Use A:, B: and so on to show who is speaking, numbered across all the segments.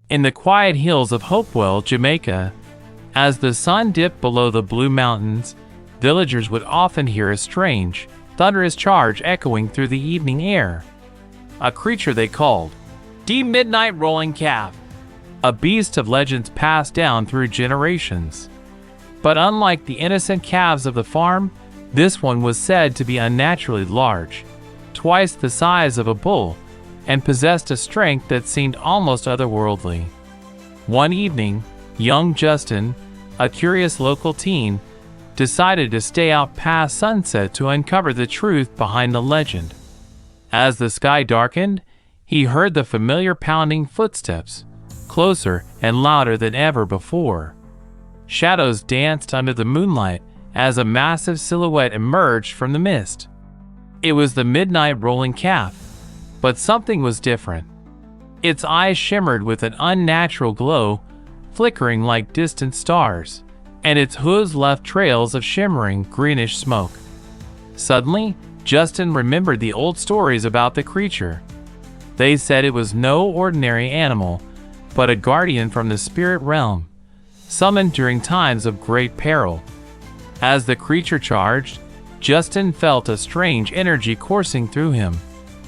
A: In the quiet hills of Hopewell, Jamaica, as the sun dipped below the blue mountains, villagers would often hear a strange, thunderous charge echoing through the evening air. A creature they called the Midnight Rolling Calf, a beast of legends passed down through generations. But unlike the innocent calves of the farm, this one was said to be unnaturally large, twice the size of a bull, and possessed a strength that seemed almost otherworldly. One evening, young Justin, a curious local teen, decided to stay out past sunset to uncover the truth behind the legend. As the sky darkened, he heard the familiar pounding footsteps, closer and louder than ever before. Shadows danced under the moonlight as a massive silhouette emerged from the mist. It was the Midnight Rolling Calf, but something was different. Its eyes shimmered with an unnatural glow, flickering like distant stars, and its hooves left trails of shimmering greenish smoke. Suddenly, Justin remembered the old stories about the creature. They said it was no ordinary animal, but a guardian from the spirit realm, summoned during times of great peril. As the creature charged, Justin felt a strange energy coursing through him,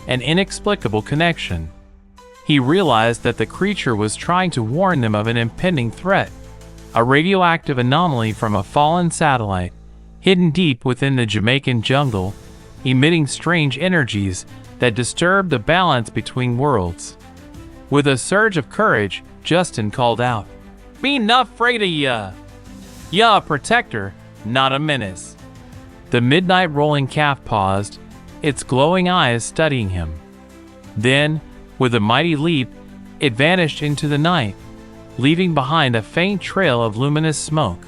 A: an inexplicable connection. He realized that the creature was trying to warn them of an impending threat, a radioactive anomaly from a fallen satellite, hidden deep within the Jamaican jungle, emitting strange energies that disturbed the balance between worlds. With a surge of courage, Justin called out, "Me not afraid of ya! Ya a protector, not a menace." The Midnight Rolling Calf paused, its glowing eyes studying him. Then, with a mighty leap, it vanished into the night, leaving behind a faint trail of luminous smoke.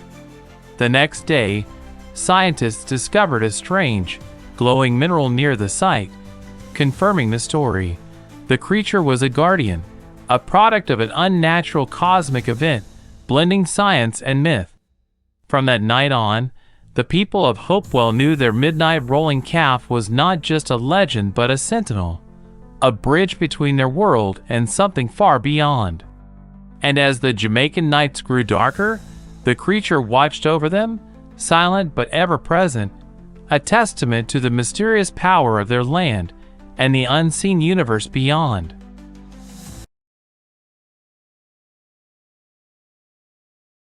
A: The next day, scientists discovered a strange, glowing mineral near the site, confirming the story. The creature was a guardian, a product of an unnatural cosmic event, blending science and myth. From that night on, the people of Hopewell knew their Midnight Rolling Calf was not just a legend but a sentinel, a bridge between their world and something far beyond. And as the Jamaican nights grew darker, the creature watched over them, silent but ever present, a testament to the mysterious power of their land and the unseen universe beyond.